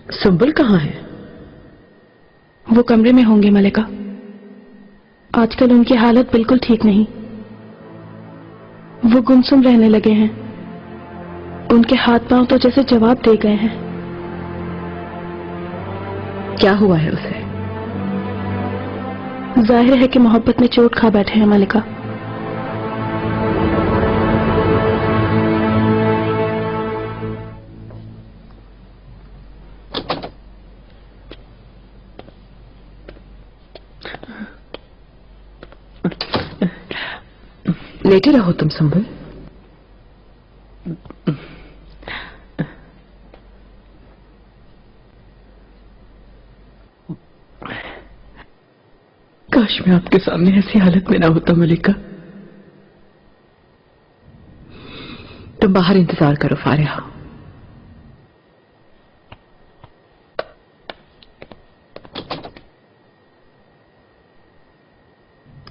सुंबल कहाँ है? वो कमरे में होंगे मलिका। आजकल उनकी हालत बिल्कुल ठीक नहीं। वो गुमसुम रहने लगे हैं। उनके हाथ पांव तो जैसे जवाब दे गए हैं। क्या हुआ है उसे? जाहिर है कि मोहब्बत में चोट खा बैठे हैं मलिका। लेटे रहो तुम संभल। काश मैं आपके सामने ऐसी हालत में ना होता मलिका। तुम बाहर इंतजार करो फारिहा।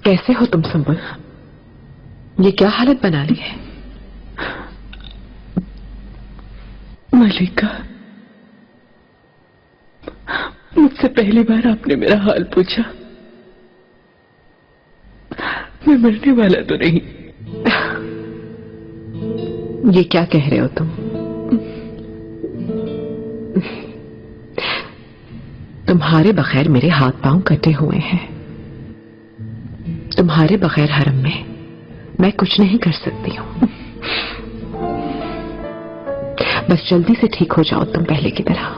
कैसे हो तुम संभल? ये क्या हालत बना ली है? मलिका, मुझसे पहली बार आपने मेरा हाल पूछा। मैं मरने वाला तो नहीं। ये क्या कह रहे हो तुम? तुम्हारे बगैर मेरे हाथ पांव कटे हुए हैं। तुम्हारे बगैर हरम में मैं कुछ नहीं कर सकती हूं। बस जल्दी से ठीक हो जाओ तुम पहले की तरह।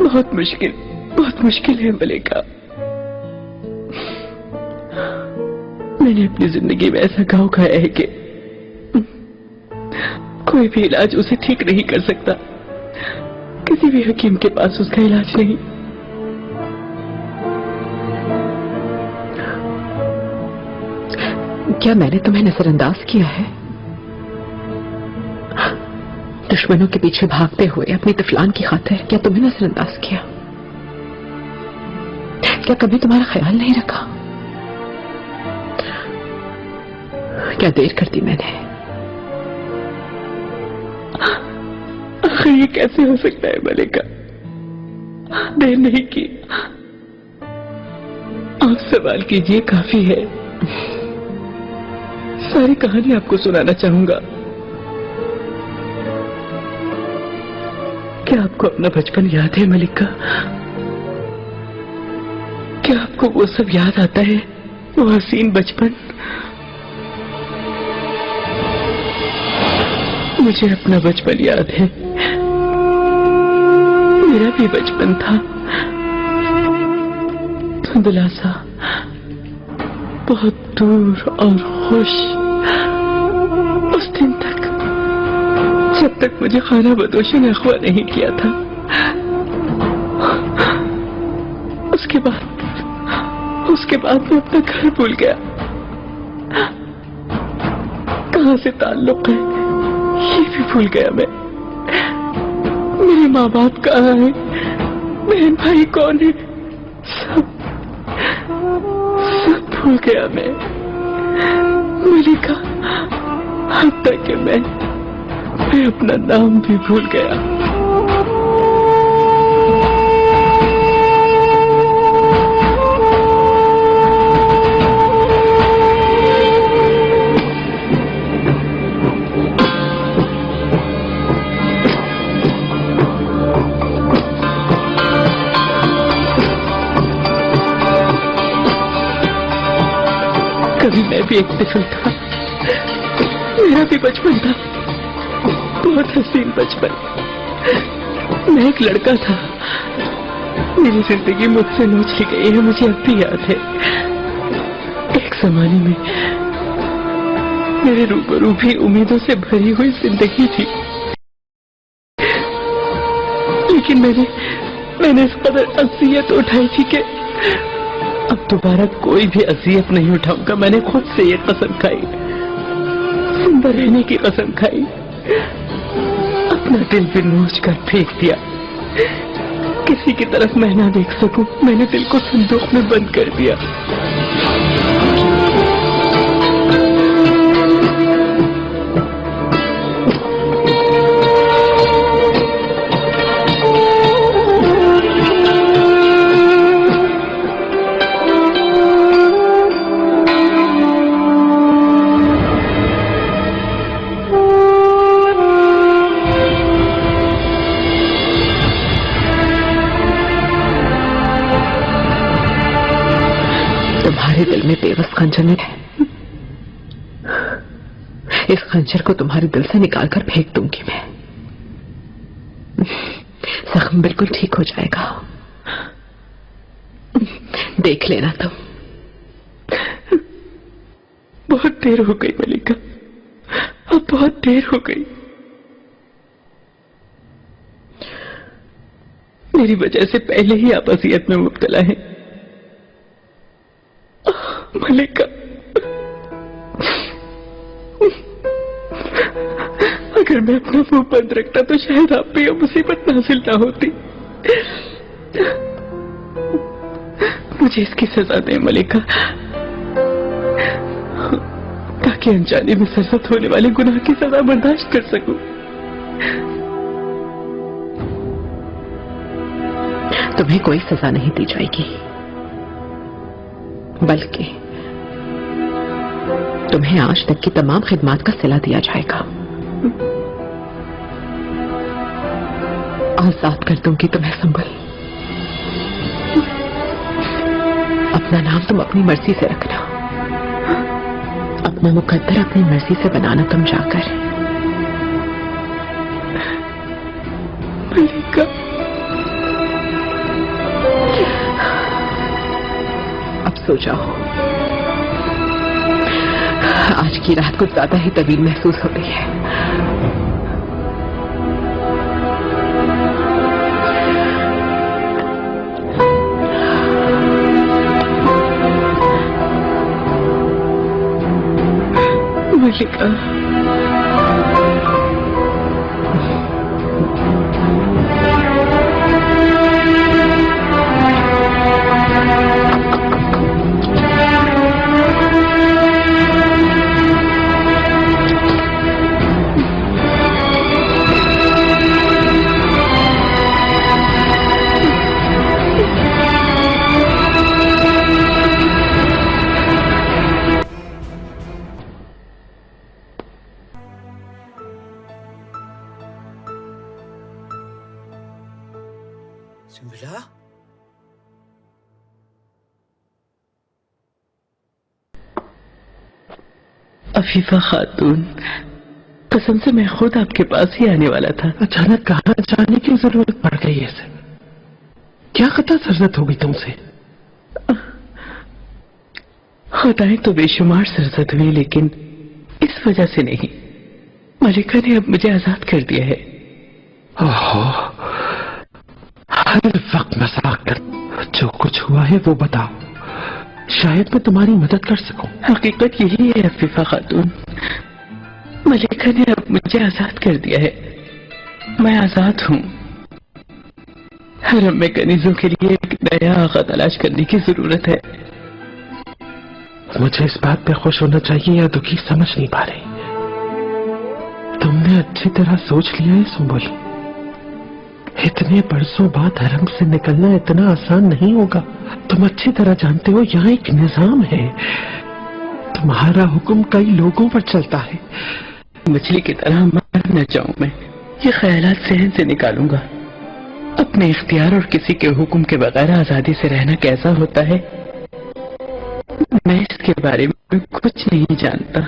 बहुत मुश्किल है मलिका। मैंने अपनी जिंदगी में ऐसा घाव खाया है कि कोई भी इलाज उसे ठीक नहीं कर सकता। किसी भी हकीम के पास उसका इलाज नहीं। क्या मैंने तुम्हें नजरअंदाज किया है? दुश्मनों के पीछे भागते हुए अपनी तिफलान की खातिर क्या तुम्हें नजरअंदाज किया? क्या कभी तुम्हारा ख्याल नहीं रखा? क्या देर कर दी मैंने? आखिर ये कैसे हो सकता है मलिका? देर नहीं की। आप सवाल कीजिए, काफी है। सारी कहानी आपको सुनाना चाहूंगा। क्या आपको अपना बचपन याद है मलिका? क्या आपको वो सब याद आता है, वो हसीन बचपन? मुझे अपना बचपन याद है। मेरा भी बचपन था, धुंधला सा, बहुत दूर और खुश। उस दिन तक जब तक मुझे खाना बदोशी ने अगवा नहीं किया था। उसके बाद मैं अपना घर भूल गया। कहां से ताल्लुक है ये भी भूल गया मैं। मेरे माँ बाप कहाँ हैं, बहन भाई कौन है, सब भूल गया मैं मलिका। हद तक कि मैं अपना नाम भी भूल गया। कभी मैं भी एक तिफल था, मेरा भी बचपन था, बहुत हसीन बचपन। मैं एक लड़का था, मेरी जिंदगी मुझसे नोच ली गई है, मुझे अब भी याद है। एक जमाने में मेरे रूबरू भी उम्मीदों से भरी हुई जिंदगी थी, लेकिन मैंने इस कदर अज़ियत उठाई थी कि अब दोबारा कोई भी अज़ियत नहीं उठाऊंगा। मैंने खुद से ये कसम खाई, जिंदा रहने की कसम खाई। अपना दिल भी नोच कर फेंक दिया, किसी की तरफ मैं ना देख सकूं। मैंने दिल को संदूक में बंद कर दिया। तुम्हारे दिल में बेबस खंजर है। इस खंजर को तुम्हारे दिल से निकालकर फेंक दूंगी मैं। जख्म बिल्कुल ठीक हो जाएगा, देख लेना तुम। बहुत देर हो गई मलिका, अब बहुत देर हो गई। मेरी वजह से पहले ही आप अजियत में मुब्तला हैं। मलिका, अगर मैं अपना मुंह बंद रखता तो शायद आप पे यह मुसीबत नाजिल ना होती। मुझे इसकी सजा दें मलिका, ताकि अनजाने में सरसत होने वाले गुनाह की सजा बर्दाश्त कर सकूं। तुम्हें कोई सजा नहीं दी जाएगी, बल्कि तुम्हें आज तक की तमाम खिदमात का सिला दिया जाएगा। आजाद कर दूंगी तुम्हें संभल। अपना नाम तुम अपनी मर्जी से रखना, अपना मुकद्दर अपनी मर्जी से बनाना तुम जाकर। मलिका, अब सो जाओ। आज की रात कुछ ज्यादा ही तवील महसूस हो रही है। मलिका, सुंबला, अफीफा खातून, कसम से मैं खुद आपके पास ही आने वाला था। अचानक कहाँ जाने की जरूरत पड़ गई है सर? क्या खता सरजत होगी तुमसे? खुदाएं तो बेशुमार सरजद हुई, लेकिन इस वजह से नहीं। मलिका ने अब मुझे आजाद कर दिया है। ओहो, हर वक्त मजाक कर। जो कुछ हुआ है वो बताओ, शायद मैं तुम्हारी मदद कर सकूं। हकीकत यही है अफीफा खातून, मलिका ने अब मुझे आजाद कर दिया है। मैं आजाद हूँ। हरम में कनीजों के लिए एक नया आका तलाश करने की जरूरत है। मुझे इस बात पे खुश होना चाहिए या दुखी समझ नहीं पा रही। तुमने अच्छी तरह सोच लिया है सुंबल। इतने बरसों बाद हरम से निकलना इतना आसान नहीं होगा। तुम अच्छी तरह जानते हो यहाँ एक निजाम है। तुम्हारा हुक्म कई लोगों पर चलता है। मछली की तरह मर न जाऊं मैं, ये ख्यालात सहन से निकालूंगा। अपने इख्तियार और किसी के हुक्म के बगैर आजादी से रहना कैसा होता है, मैं इसके बारे में कुछ नहीं जानता।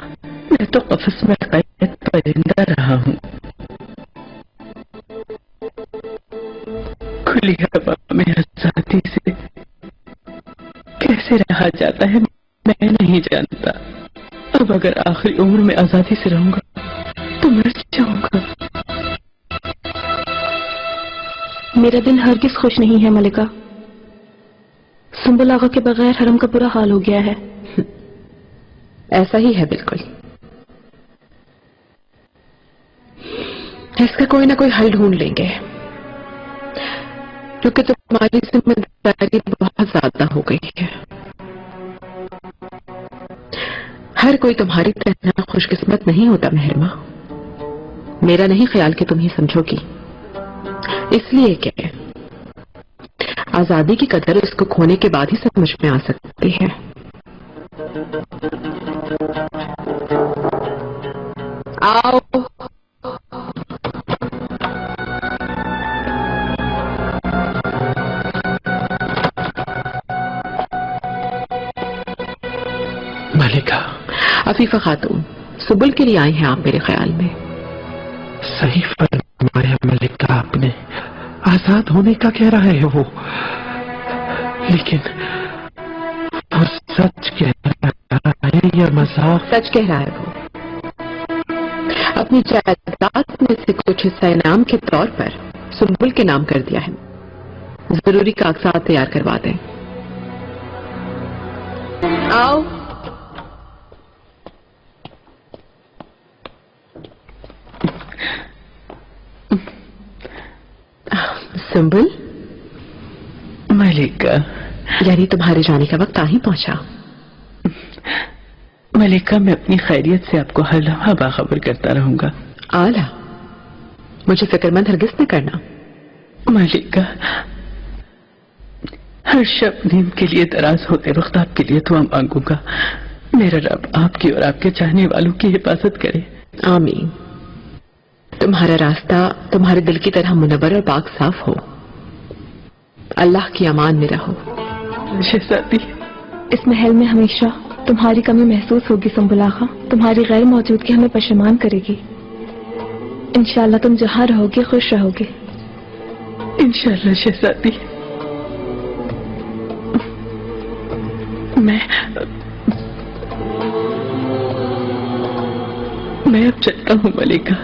मैं तो कफस में कैद परिंदा रहा हूँ। खुली हवा में आजादी से कैसे रहा जाता है मैं नहीं जानता। अब अगर आखिरी उम्र में आजादी से रहूंगा तो मर जाऊंगा। मेरा दिल हरगिज खुश नहीं है मलिका। सुंबल आगा के बगैर हरम का बुरा हाल हो गया है। ऐसा ही है बिल्कुल। इसका कोई ना कोई हल ढूंढ लेंगे, क्योंकि तुम्हारी जिम्मेदारी बहुत ज्यादा हो गई है। हर कोई तुम्हारी तरह खुशकिस्मत नहीं होता महरमा। मेरा नहीं ख्याल कि तुम ही समझोगी। इसलिए क्या आजादी की कदर इसको खोने के बाद ही समझ में आ सकती है। आओ। अफीफा खातून, सुबुल के लिए आई हैं आप मेरे ख्याल में। सही फरमाया मलिका आपने, आजाद होने का कह रहा है वो, लेकिन वो सच कह रहा है या मजाक? सच कह रहा है वो। अपनी जायदाद में से कुछ हिस्सा इनाम के तौर पर सुबुल के नाम कर दिया है। जरूरी कागजात तैयार करवा दें। आओ। सुंबुल, मलिका, यानी तुम्हारे जाने का वक्त आ ही पहुंचा। मलिका, मैं अपनी खैरियत से आपको हर लम्हा बाखबर करता रहूंगा। आला, मुझे फिक्रमंद हरगिज न करना। मलिका, हर शब नींद के लिए दराज होते वक्त आपके लिए दुआ मांगूंगा। मेरा रब आपकी और आपके चाहने वालों की हिफाजत करे। आमीन। तुम्हारा रास्ता तुम्हारे दिल की तरह मुनव्वर और पाक साफ हो। अल्लाह की अमान में रहो। शहजादी, इस महल में हमेशा तुम्हारी कमी महसूस होगी सुंबुल आगा। तुम्हारी गैर मौजूदगी हमें पशेमान करेगी। इंशाल्लाह तुम जहां रहोगे खुश रहोगे। इंशाल्लाह शहजादी। मैं अब चलता हूँ मलिका।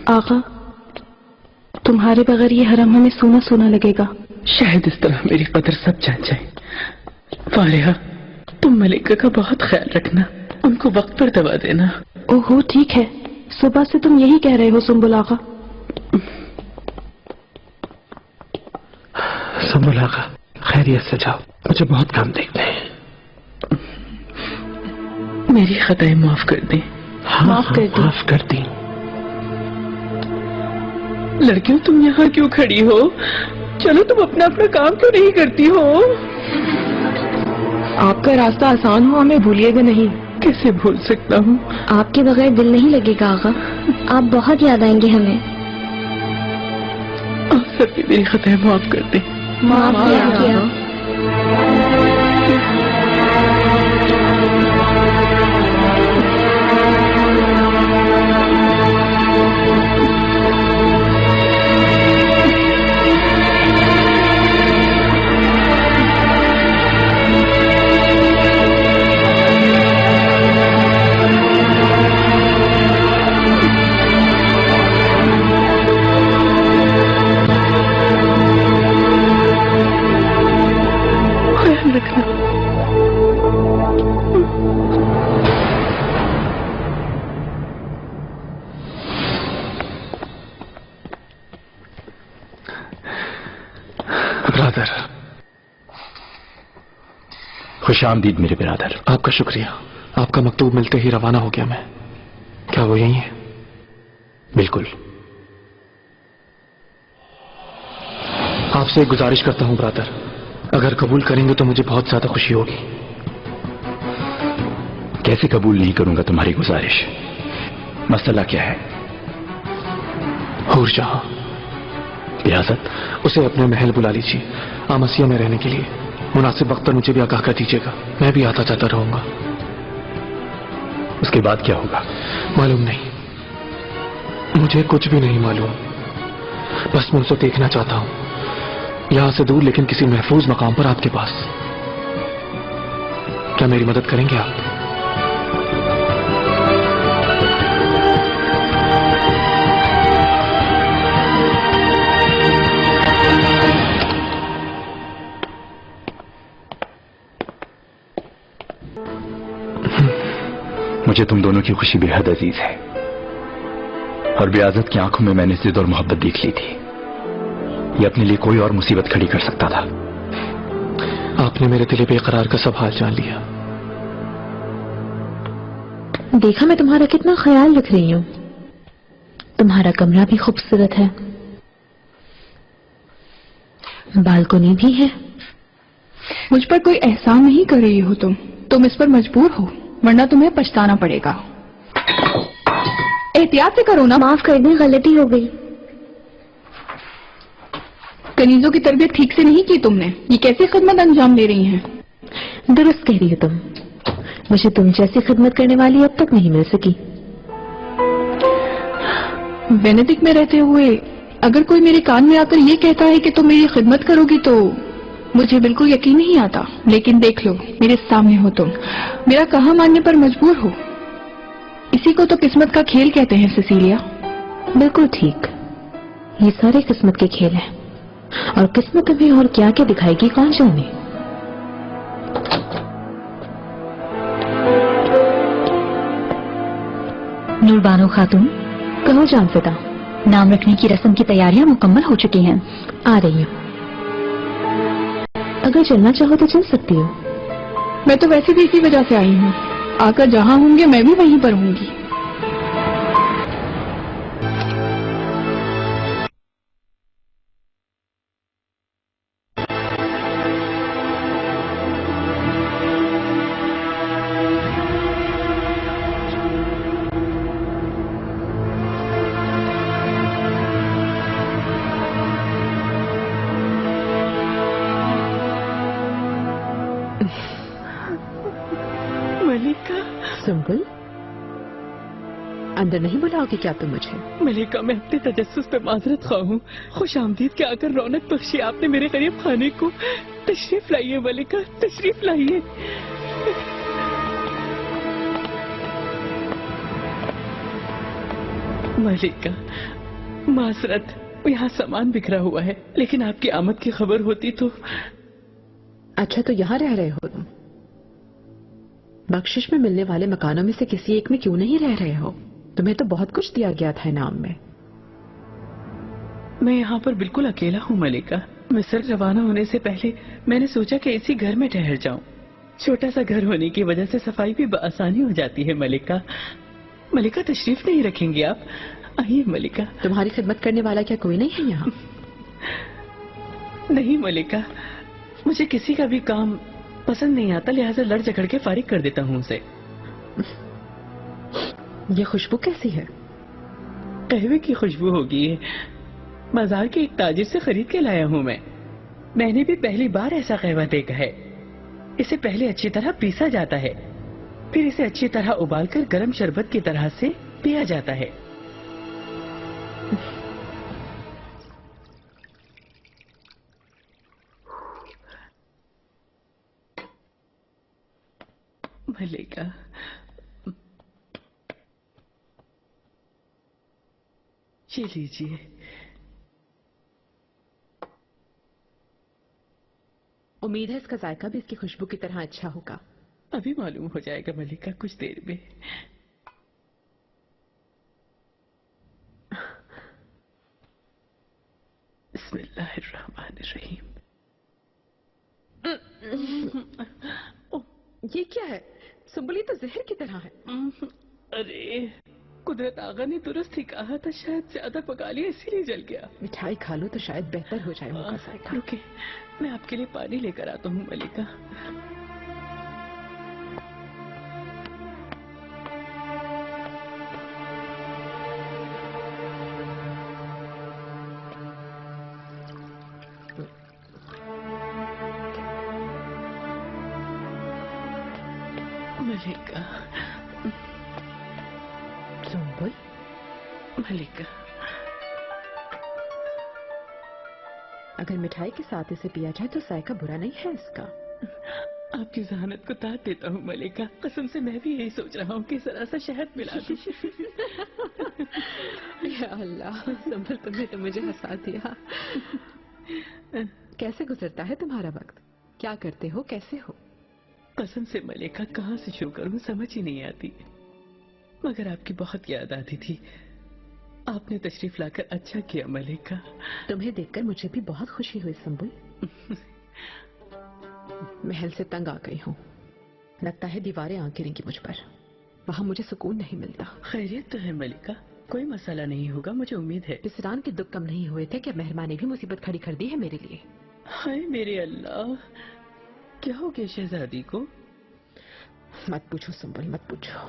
आगा, तुम्हारे बगैर ये हरम हमें सूना सूना लगेगा। शायद इस तरह मेरी कदर सब जान जाए। फारिहा, तुम मलिका का बहुत ख्याल रखना, उनको वक्त पर दवा देना। ओहो, ठीक है, सुबह से तुम यही कह रहे हो सुंबुल आगा। सुंबुल आगा, खैरियत से जाओ, मुझे बहुत काम देखने हैं। मेरी खताएं माफ कर दी। माफ कर दी। लड़कियों, तुम यहाँ क्यों खड़ी हो? चलो, तुम अपना अपना काम क्यों नहीं करती हो? आपका रास्ता आसान हो, हमें भूलिएगा नहीं। कैसे भूल सकता हूँ? आपके बगैर दिल नहीं लगेगा आगा। आप बहुत याद आएंगे हमें। आप सबकी मेरी खताएं माफ कर दे। माफ किया। बिरादर, खुशामदीद मेरे बिरादर। आपका शुक्रिया। आपका मकतूब मिलते ही रवाना हो गया मैं। क्या वो यही है? बिल्कुल। आपसे एक गुजारिश करता हूं ब्रादर, अगर कबूल करेंगे तो मुझे बहुत ज्यादा खुशी होगी। कैसे कबूल नहीं करूंगा तुम्हारी गुजारिश? मसला क्या है? हूर जहां, इजाजत? उसे अपने महल बुला लीजिए, आमसिया में रहने के लिए। मुनासिब वक्त पर मुझे भी आगाह कर दीजिएगा, मैं भी आता जाता रहूंगा। उसके उसके बाद क्या होगा? मालूम नहीं, मुझे कुछ भी नहीं मालूम। बस मैं उसे देखना चाहता हूं, यहां से दूर लेकिन किसी महफूज मकाम पर आपके पास। क्या मेरी मदद करेंगे आप? मुझे तुम दोनों की खुशी बेहद अजीज है और बेआजत की आंखों में मैंने जिद और मोहब्बत देख ली थी। ये अपने लिए कोई और मुसीबत खड़ी कर सकता था। आपने मेरे दिल बेकरार का सब हाल जान लिया। देखा मैं तुम्हारा कितना ख्याल रख रही हूँ। तुम्हारा कमरा भी खूबसूरत है, बालकोनी भी है। मुझ पर कोई एहसान नहीं कर रही हो तुम इस पर मजबूर हो, वरना तुम्हें पछताना पड़ेगा। एहतियात से करो ना। माफ कर दें, गलती हो गई। कनीजों की तरबियत ठीक से नहीं की तुमने। ये कैसी खिदमत अंजाम दे रही हैं? दुरुस्त कह रही हो तुम। मुझे तुम जैसी खिदमत करने वाली अब तक नहीं मिल सकी। बेनेडिक्ट में रहते हुए अगर कोई मेरे कान में आकर ये कहता है कि तुम मेरी खिदमत करोगी तो मुझे बिल्कुल यकीन नहीं आता। लेकिन देख लो, मेरे सामने हो तुम, मेरा कहा मानने पर मजबूर हो। इसी को तो किस्मत का खेल कहते हैं सिसीलिया। बिल्कुल ठीक, ये सारे किस्मत के खेल हैं और किस्मत तुम्हें और क्या क्या दिखाएगी कौन जाने। नूरबानो खातून, कहो जानफिदा। नाम रखने की रस्म की तैयारियां मुकम्मल हो चुकी हैं। आ रही हूँ। अगर चलना चाहो तो चल सकती हो। मैं तो वैसे भी इसी वजह से आई हूँ। आकर जहाँ होंगे मैं भी वहीं पर होंगी। मलिका, सुम्बुल, अंदर नहीं बुलाओगे क्या तुम मुझे? मलिका, मैं अपने तजस्सुस पे माजरत खा हूँ। खुश आमदीद के आकर रौनक बख्शी आपने मेरे करीब खाने को। तशरीफ लाइए मलिका, तशरीफ लाइए। मलिका, माजरत, यहाँ सामान बिखरा हुआ है, लेकिन आपकी आमद की खबर होती तो। अच्छा, तो यहाँ रह रहे हो तुम? बख्शिश में मिलने वाले मकानों में से किसी एक में क्यों नहीं रह रहे हो? तुम्हें तो बहुत कुछ दिया गया था इनाम में। मैं यहाँ पर बिल्कुल अकेला हूँ मलिका। मिस्र रवाना होने से पहले मैंने सोचा कि इसी घर में ठहर जाऊं। छोटा सा घर होने की वजह से सफाई भी आसानी हो जाती है मलिका। मलिका, तशरीफ नहीं रखेंगी आप? आइए मलिका। तुम्हारी खिदमत करने वाला क्या कोई नहीं है यहाँ? नहीं मलिका, मुझे किसी का भी काम पसंद नहीं आता, लिहाजा लड़ झगड़ के फारिग कर देता हूँ उसे। ये खुशबू कैसी है? कहवे की खुशबू होगी। बाजार के एक ताजिर से खरीद के लाया हूँ मैं। मैंने भी पहली बार ऐसा कहवा देखा है। इसे पहले अच्छी तरह पीसा जाता है, फिर इसे अच्छी तरह उबालकर गर्म शरबत की तरह से पिया जाता है। मलिका, ये लीजिए। उम्मीद है इसका जायका भी इसकी खुशबू की तरह अच्छा होगा। अभी मालूम हो जाएगा मलिका, कुछ देर में। बिस्मिल्लाहिर्रहमानिर्रहीम। ये क्या है? सुम्बुल, तो जहर की तरह है। अरे, कुदरत आगा ने दुरुस्त ही कहा था, शायद ज्यादा पका लिया इसीलिए जल गया। मिठाई खा लो तो शायद बेहतर हो जाए मुंह का जायका। रुके, मैं आपके लिए पानी लेकर आता हूँ मलिका। मलिका, मलिका, अगर मिठाई के साथ इसे पिया जाए तो जायका बुरा नहीं है इसका। आपकी जहानत को दाद देता हूँ मलिका। कसम से मैं भी यही सोच रहा हूँ कि जरा सा शहद मिला दूं। या अल्लाह, संभल तुमने तो मुझे हंसा दिया। कैसे गुजरता है तुम्हारा वक्त? क्या करते हो, कैसे हो? कसम से मलिका, कहाँ से शुरू करूँ समझ ही नहीं आती। मगर आपकी बहुत याद आती थी। आपने तशरीफ लाकर अच्छा किया मलिका। तुम्हें देखकर मुझे भी बहुत खुशी हुई संबुल। महल से तंग आ गई हूँ। लगता है दीवारें आ गिरेंगी मुझ पर। वहाँ मुझे सुकून नहीं मिलता। खैरियत तो है मलिका, कोई मसला नहीं होगा, मुझे उम्मीद है। विसरान के दुख कम नहीं हुए थे कि मेहरबान ने भी मुसीबत खड़ी कर दी है मेरे लिए। हाय मेरे अल्लाह, क्या हो गया शहजादी को? मत पूछो संबल, मत पूछो।